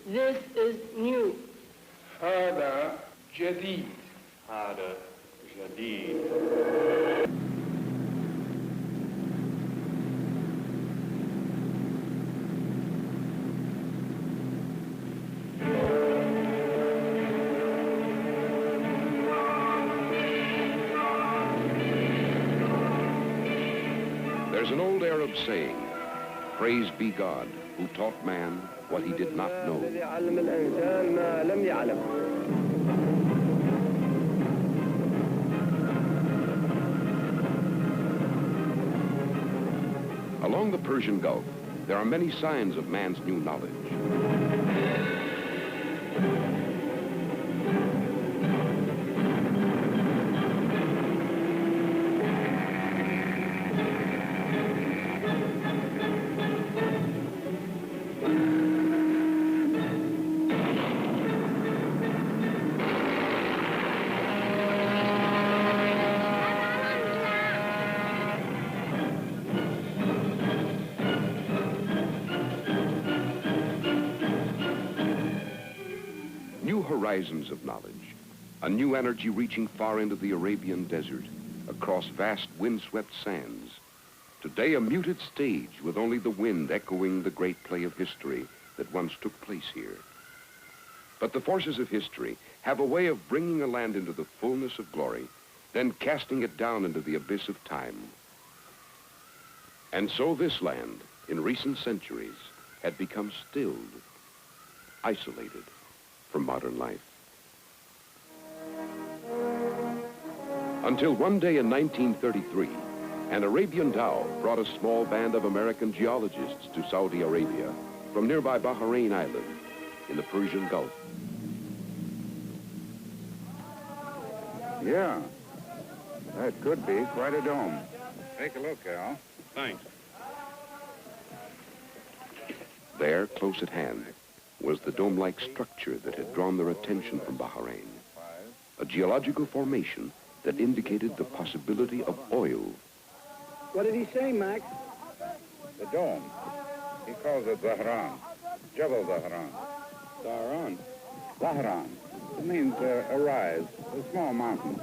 This is new. هذا جديد. هذا جديد. There's an old Arab saying, "Praise be God, who taught man what he did not know." Along the Persian Gulf, there are many signs of man's new knowledge. Horizons of knowledge, a new energy reaching far into the Arabian desert, across vast windswept sands. Today a muted stage with only the wind echoing the great play of history that once took place here. But the forces of history have a way of bringing a land into the fullness of glory, then casting it down into the abyss of time. And so this land, in recent centuries, had become stilled, isolated from modern life. Until one day in 1933, an Arabian dhow brought a small band of American geologists to Saudi Arabia from nearby Bahrain Island in the Persian Gulf. Yeah, that could be quite a dome. Take a look, Al. Thanks. There, close at hand, was the dome-like structure that had drawn their attention from Bahrain. A geological formation that indicated the possibility of oil. What did he say, Max? The dome. He calls itظهران. Jebelظهران. Tehran.ظهران. It means a rise, a small mountain.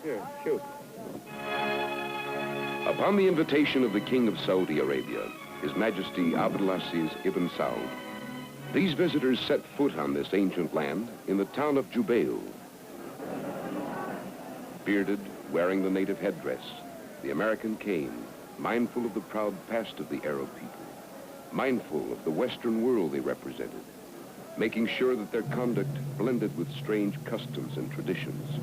Here, shoot. Upon the invitation of the King of Saudi Arabia, His Majesty Abdulaziz Ibn Saud, these visitors set foot on this ancient land in the town of Jubail. Bearded, wearing the native headdress, the American came, mindful of the proud past of the Arab people, mindful of the Western world they represented, making sure that their conduct blended with strange customs and traditions.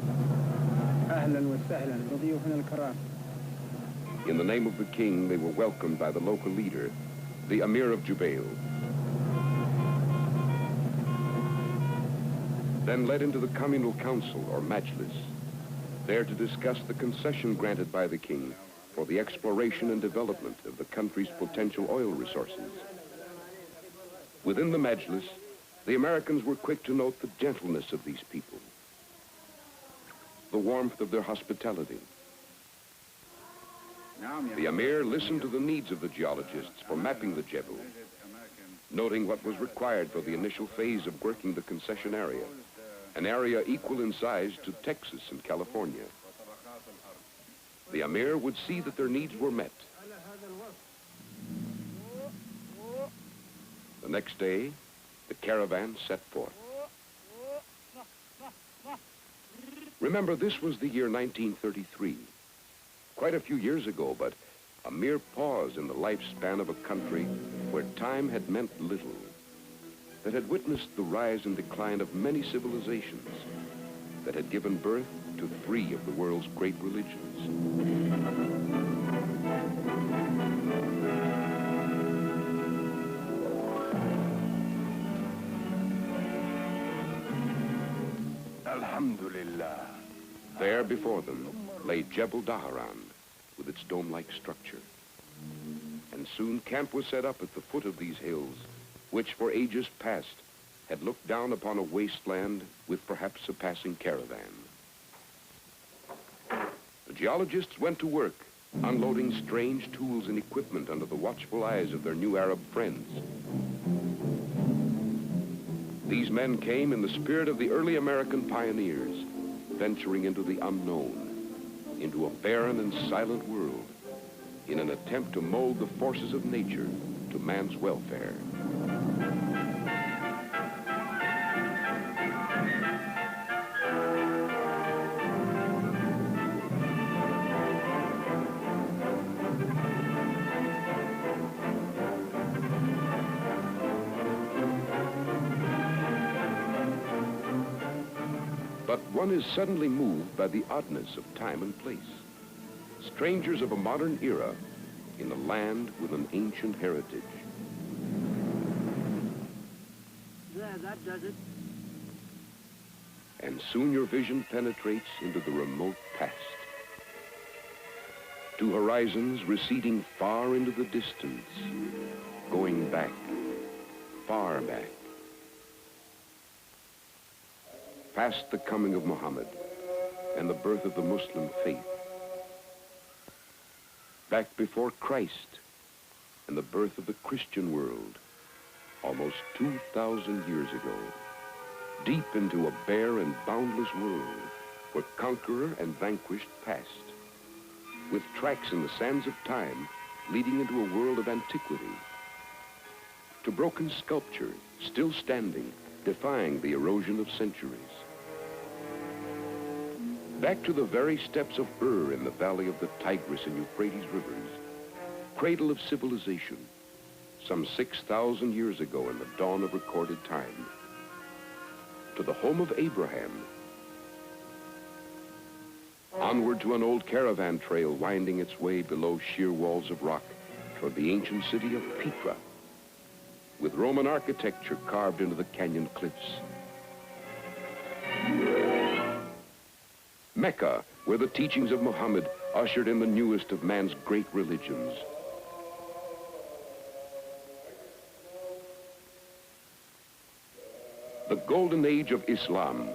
In the name of the king, they were welcomed by the local leader, the Emir of Jubail, then led into the communal council, or majlis, there to discuss the concession granted by the king for the exploration and development of the country's potential oil resources. Within the majlis, the Americans were quick to note the gentleness of these people, the warmth of their hospitality. The Emir listened to the needs of the geologists for mapping the Jebel, noting what was required for the initial phase of working the concession area, an area equal in size to Texas and California. The Emir would see that their needs were met. The next day, the caravan set forth. Remember, this was the year 1933. Quite a few years ago, but a mere pause in the lifespan of a country where time had meant little, that had witnessed the rise and decline of many civilizations, that had given birth to 3 of the world's great religions. Alhamdulillah. There before them lay Jebel Dahran with its dome-like structure. And soon camp was set up at the foot of these hills, which for ages past had looked down upon a wasteland with perhaps a passing caravan. The geologists went to work, unloading strange tools and equipment under the watchful eyes of their new Arab friends. These men came in the spirit of the early American pioneers, venturing into the unknown, into a barren and silent world, in an attempt to mold the forces of nature to man's welfare. But one is suddenly moved by the oddness of time and place. Strangers of a modern era in a land with an ancient heritage. There, that does it. And soon your vision penetrates into the remote past, to horizons receding far into the distance, going back, far back. Past the coming of Muhammad and the birth of the Muslim faith. Back before Christ and the birth of the Christian world, almost 2,000 years ago. Deep into a bare and boundless world where conqueror and vanquished passed, with tracks in the sands of time leading into a world of antiquity. To broken sculpture, still standing, defying the erosion of centuries. Back to the very steps of Ur in the valley of the Tigris and Euphrates rivers, cradle of civilization, some 6,000 years ago in the dawn of recorded time. To the home of Abraham. Onward to an old caravan trail winding its way below sheer walls of rock toward the ancient city of Petra, with Roman architecture carved into the canyon cliffs. Mecca, where the teachings of Muhammad ushered in the newest of man's great religions. The golden age of Islam,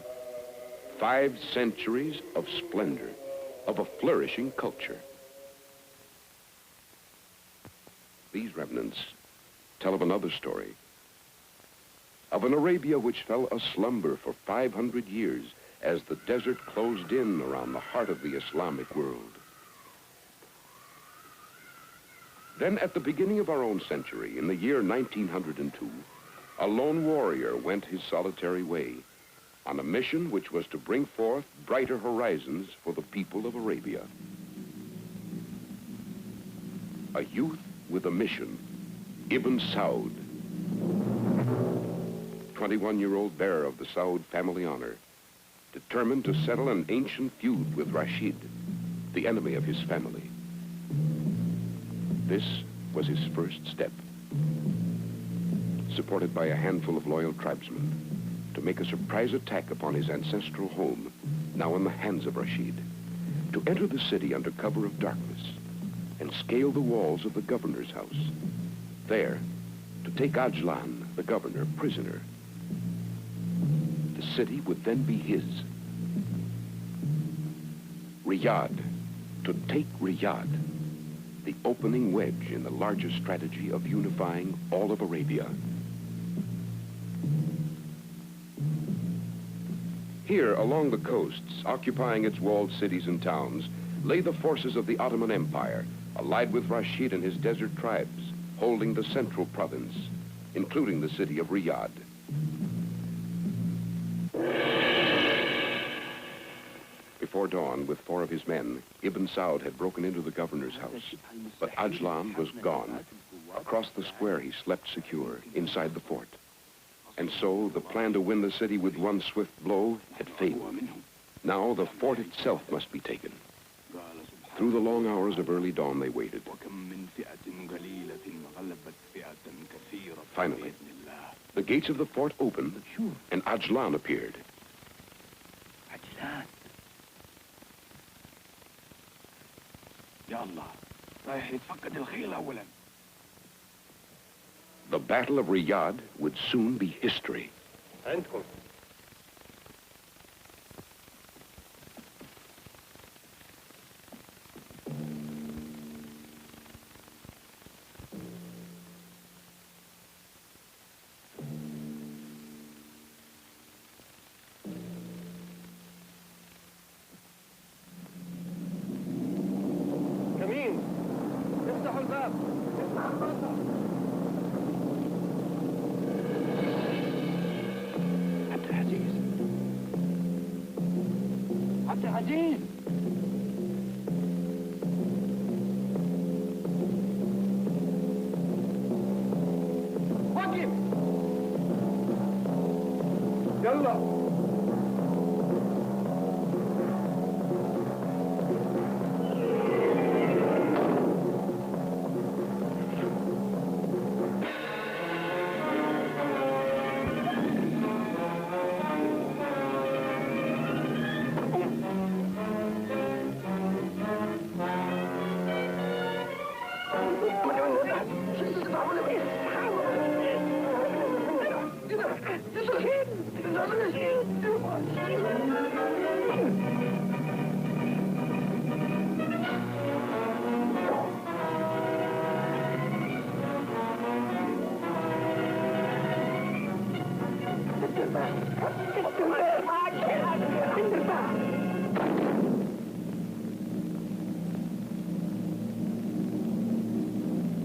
5 centuries of splendor, of a flourishing culture. These remnants tell of another story, of an Arabia which fell aslumber for 500 years as the desert closed in around the heart of the Islamic world. Then at the beginning of our own century, in the year 1902, a lone warrior went his solitary way on a mission which was to bring forth brighter horizons for the people of Arabia. A youth with a mission, Ibn Saud, 21-year-old bearer of the Saud family honor, determined to settle an ancient feud with Rashid, the enemy of his family. This was his first step, supported by a handful of loyal tribesmen, to make a surprise attack upon his ancestral home, now in the hands of Rashid, to enter the city under cover of darkness and scale the walls of the governor's house. There, to take Ajlan, the governor, prisoner. The city would then be his. Riyadh, to take Riyadh, the opening wedge in the larger strategy of unifying all of Arabia. Here, along the coasts, occupying its walled cities and towns, lay the forces of the Ottoman Empire, allied with Rashid and his desert tribes, holding the central province, including the city of Riyadh. Before dawn, with 4 of his men, Ibn Saud had broken into the governor's house, but Ajlan was gone. Across the square, he slept secure, inside the fort. And so, the plan to win the city with one swift blow had failed. Now, the fort itself must be taken. Through the long hours of early dawn, they waited. Finally, the gates of the fort opened, and Ajlan appeared. Ajlan. يلا رايح يتفقد الخيل أولا. The Battle of Riyadh would soon be history. عندكم. عزيز. وقف. يلا.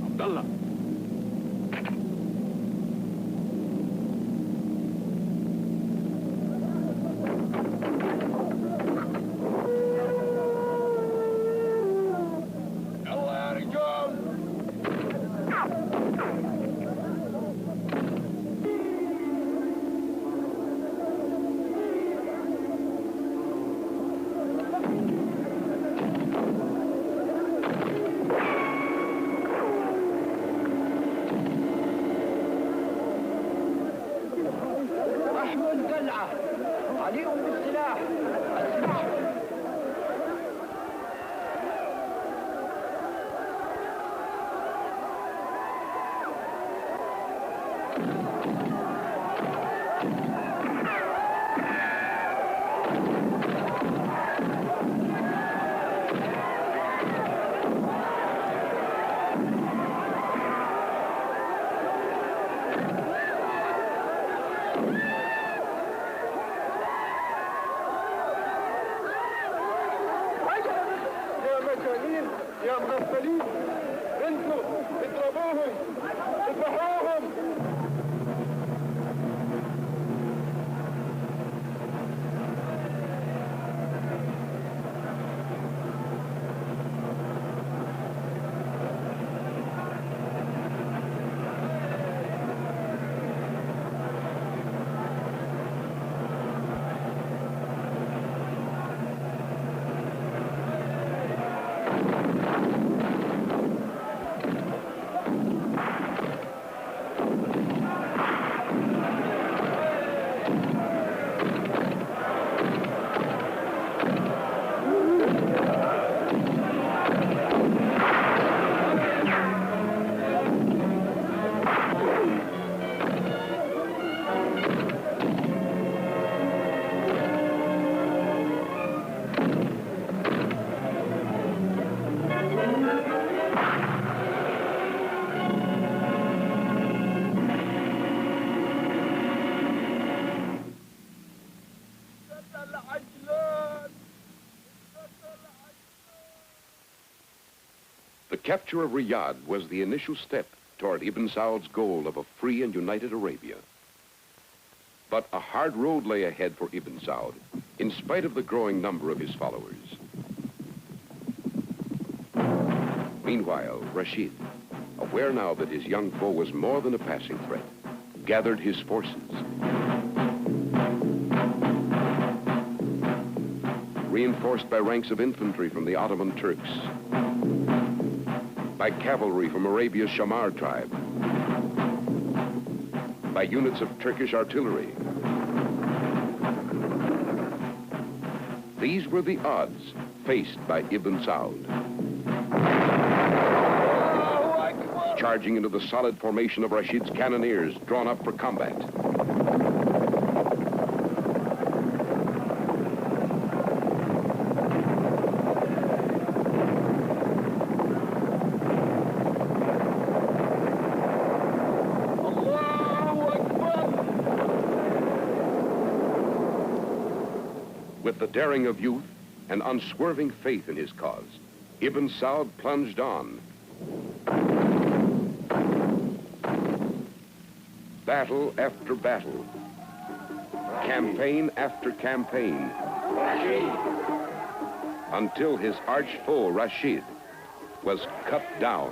عبد الله يلا يا رجال. احموا القلعة، عليهم بالسلاح. السلاح. يا مجانين يا مغفلين، انتوا اضربوهم اذبحوهم. The capture of Riyadh was the initial step toward Ibn Saud's goal of a free and united Arabia. But a hard road lay ahead for Ibn Saud, in spite of the growing number of his followers. Meanwhile, Rashid, aware now that his young foe was more than a passing threat, gathered his forces. Reinforced by ranks of infantry from the Ottoman Turks, by cavalry from Arabia's Shamar tribe, by units of Turkish artillery. These were the odds faced by Ibn Saud. Charging into the solid formation of Rashid's cannoneers drawn up for combat. With the daring of youth and unswerving faith in his cause, Ibn Saud plunged on. Battle after battle, campaign after campaign. until his arch foe, Rashid, was cut down.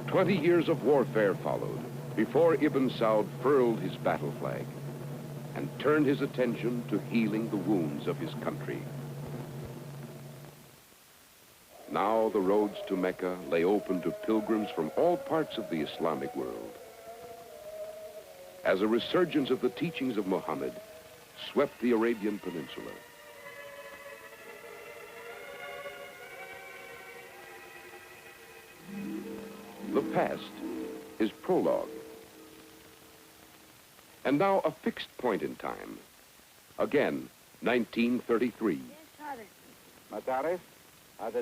"20 years of warfare followed before Ibn Saud furled his battle flag and turned his attention to healing the wounds of his country. Now the roads to Mecca lay open to pilgrims from all parts of the Islamic world, as a resurgence of the teachings of Muhammad swept the Arabian Peninsula. The past is prologue. And now a fixed point in time. Again, 1933.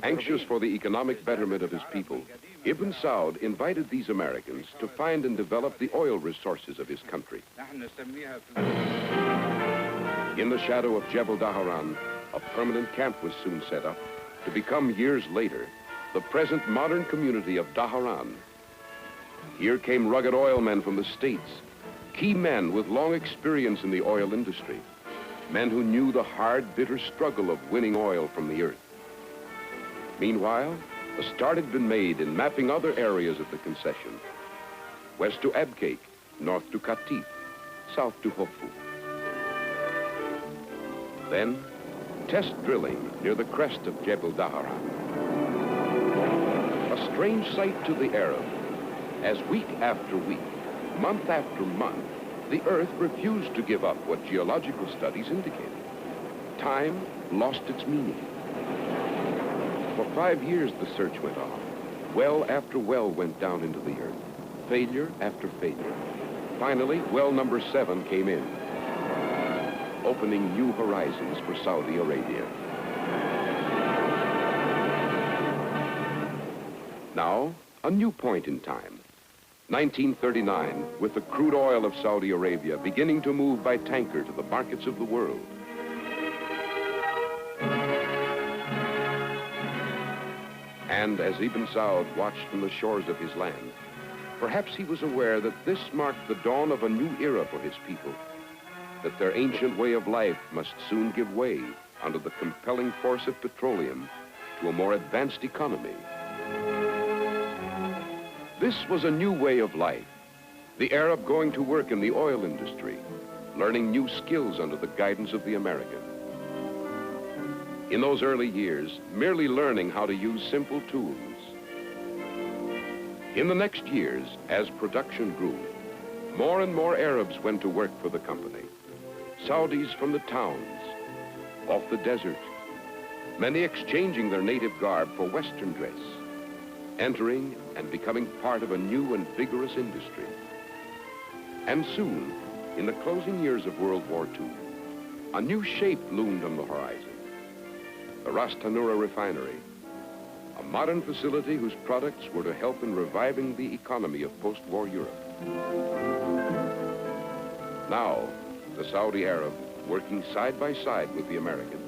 Anxious for the economic betterment of his people, Ibn Saud invited these Americans to find and develop the oil resources of his country. In the shadow of Jebel Dahran, a permanent camp was soon set up to become, years later, the present modern community of Dahran. Here came rugged oil men from the States, key men with long experience in the oil industry, men who knew the hard, bitter struggle of winning oil from the earth. Meanwhile, a start had been made in mapping other areas of the concession, west to Abqaiq, north to Qatif, south to Hofu. Then, test drilling near the crest of Jebel Dahran. A strange sight to the Arab, as week after week, month after month, the earth refused to give up what geological studies indicated. Time lost its meaning. For 5 years the search went on. Well after well went down into the earth. Failure after failure. Finally, well number 7 came in, opening new horizons for Saudi Arabia. Now, a new point in time. 1939, with the crude oil of Saudi Arabia beginning to move by tanker to the markets of the world. And as Ibn Saud watched from the shores of his land, perhaps he was aware that this marked the dawn of a new era for his people, that their ancient way of life must soon give way under the compelling force of petroleum to a more advanced economy. This was a new way of life, the Arab going to work in the oil industry, learning new skills under the guidance of the American. In those early years, merely learning how to use simple tools. In the next years, as production grew, more and more Arabs went to work for the company. Saudis from the towns, off the desert, many exchanging their native garb for Western dress, entering and becoming part of a new and vigorous industry. And soon, in the closing years of World War II, a new shape loomed on the horizon. The Ras Tanura refinery, a modern facility whose products were to help in reviving the economy of post-war Europe. Now, the Saudi Arab, working side by side with the American,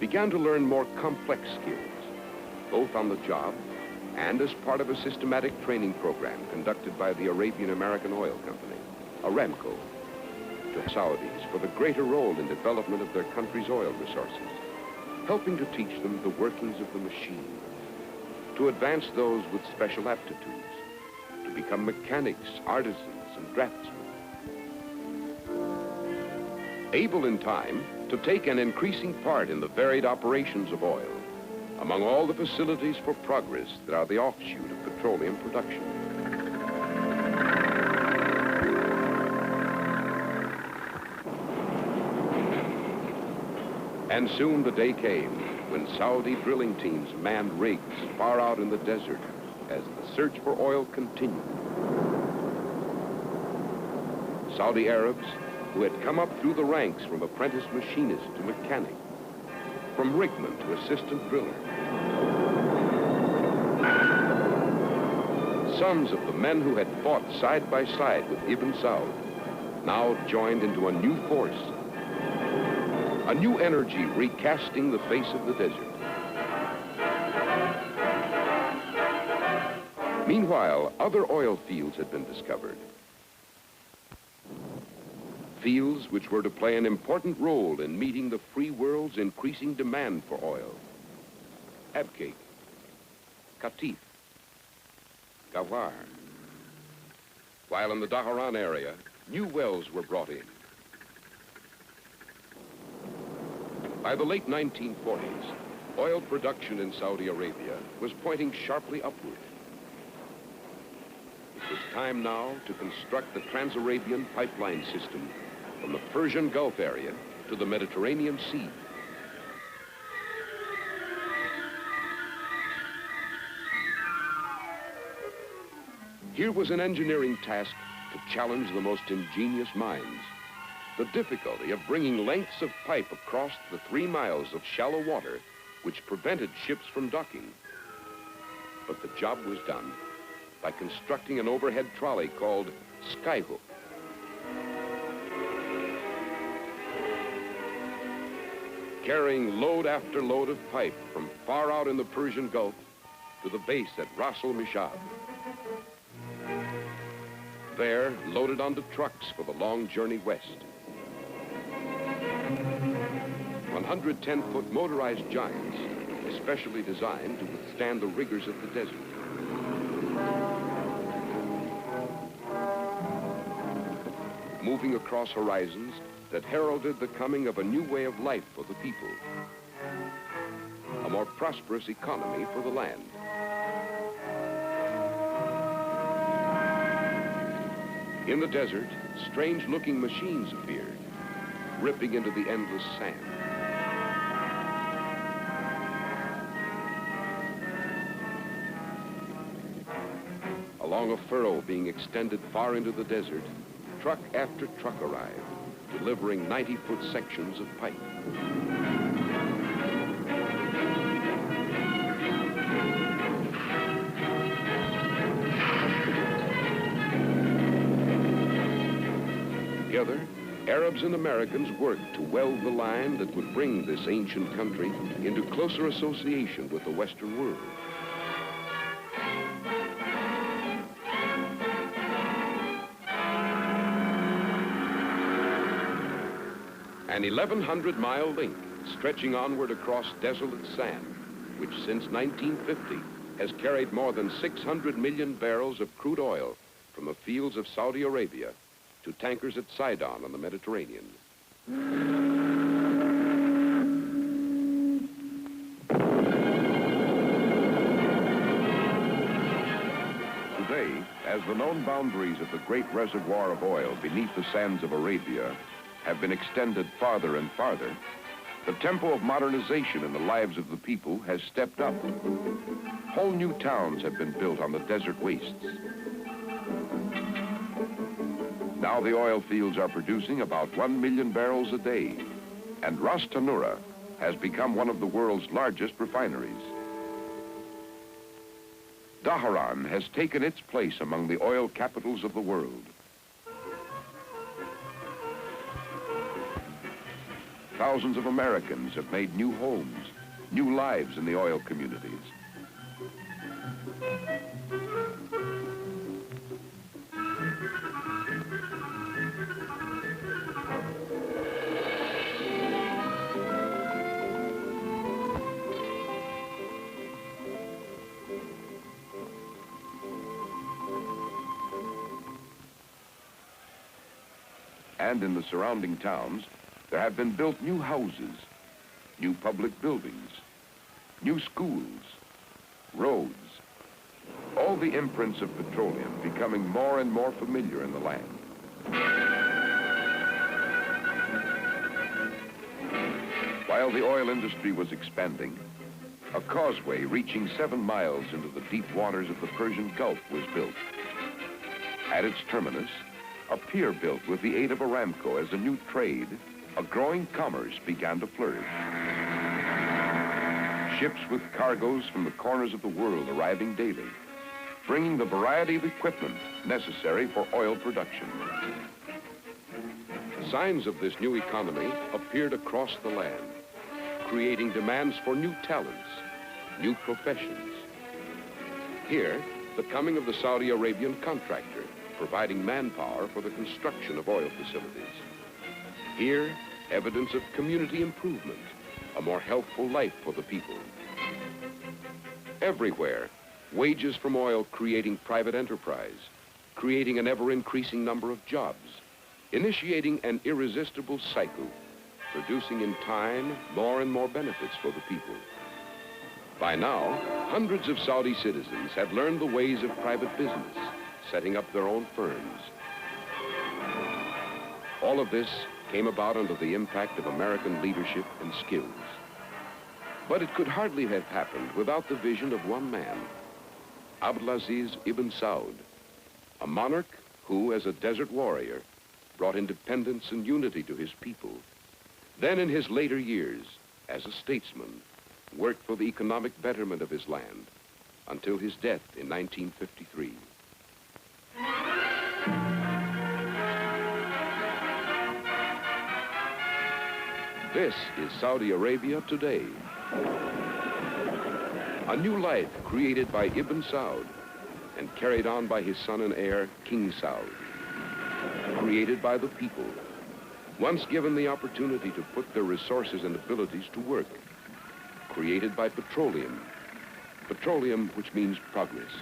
began to learn more complex skills, both on the job and as part of a systematic training program conducted by the Arabian-American Oil Company, Aramco, to Saudis for the greater role in development of their country's oil resources, helping to teach them the workings of the machine, to advance those with special aptitudes, to become mechanics, artisans, and draftsmen. Able in time to take an increasing part in the varied operations of oil, among all the facilities for progress that are the offshoot of petroleum production. And soon the day came when Saudi drilling teams manned rigs far out in the desert as the search for oil continued. Saudi Arabs who had come up through the ranks from apprentice machinist to mechanic, from rigman to assistant driller. Sons of the men who had fought side by side with Ibn Saud now joined into a new force, a new energy recasting the face of the desert. Meanwhile, other oil fields had been discovered. Fields which were to play an important role in meeting the free world's increasing demand for oil. Abqaiq, Qatif, Gawar. While in the Dhahran area, new wells were brought in. By the late 1940s, oil production in Saudi Arabia was pointing sharply upward. It was time now to construct the Trans-Arabian pipeline system from the Persian Gulf area to the Mediterranean Sea. Here was an engineering task to challenge the most ingenious minds. The difficulty of bringing lengths of pipe across the 3 miles of shallow water which prevented ships from docking. But the job was done by constructing an overhead trolley called Skyhook. Carrying load after load of pipe from far out in the Persian Gulf to the base at Ras Al Mishab. There, loaded onto trucks for the long journey west. 110-foot motorized giants, especially designed to withstand the rigors of the desert. Moving across horizons that heralded the coming of a new way of life for the people. A more prosperous economy for the land. In the desert, strange-looking machines appeared, ripping into the endless sand. Along a furrow being extended far into the desert, truck after truck arrived, delivering 90-foot sections of pipe. Together, Arabs and Americans worked to weld the line that would bring this ancient country into closer association with the Western world. An 1,100-mile link stretching onward across desolate sand, which since 1950 has carried more than 600 million barrels of crude oil from the fields of Saudi Arabia to tankers at Sidon on the Mediterranean. Today, as the known boundaries of the great reservoir of oil beneath the sands of Arabia have been extended farther and farther, the tempo of modernization in the lives of the people has stepped up. Whole new towns have been built on the desert wastes. Now the oil fields are producing about 1 million barrels a day, and Ras Tanura has become one of the world's largest refineries. Dhahran has taken its place among the oil capitals of the world. Thousands of Americans have made new homes, new lives in the oil communities. And in the surrounding towns, there have been built new houses, new public buildings, new schools, roads, all the imprints of petroleum becoming more and more familiar in the land. While the oil industry was expanding, a causeway reaching 7 miles into the deep waters of the Persian Gulf was built. At its terminus, a pier built with the aid of Wأرامkو as a new trade, a growing commerce began to flourish. Ships with cargoes from the corners of the world arriving daily, bringing the variety of equipment necessary for oil production. Signs of this new economy appeared across the land, creating demands for new talents, new professions. Here, the coming of the Saudi Arabian contractor, providing manpower for the construction of oil facilities. Here, evidence of community improvement, a more healthful life for the people. Everywhere, wages from oil creating private enterprise, creating an ever-increasing number of jobs, initiating an irresistible cycle, producing in time more and more benefits for the people. By now, hundreds of Saudi citizens have learned the ways of private business, setting up their own firms. All of this came about under the impact of American leadership and skills. But it could hardly have happened without the vision of one man, Abdulaziz ibn Saud, a monarch who, as a desert warrior, brought independence and unity to his people. Then in his later years, as a statesman, worked for the economic betterment of his land until his death in 1953. This is Saudi Arabia today. A new life created by Ibn Saud and carried on by his son and heir, King Saud. Created by the people, once given the opportunity to put their resources and abilities to work. Created by petroleum. Petroleum, which means progress.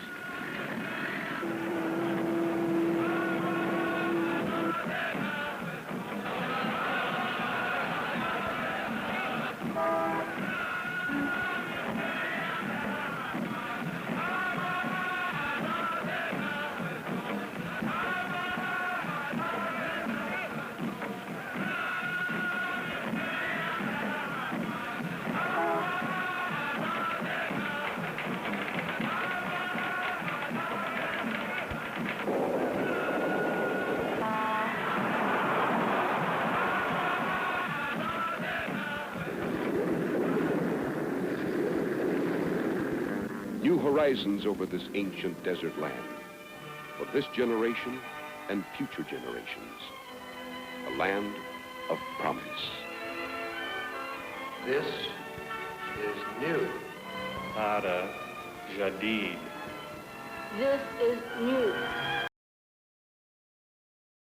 New horizons over this ancient desert land for this generation and future generations. A land of promise. This is new. هذا جديد. This is new.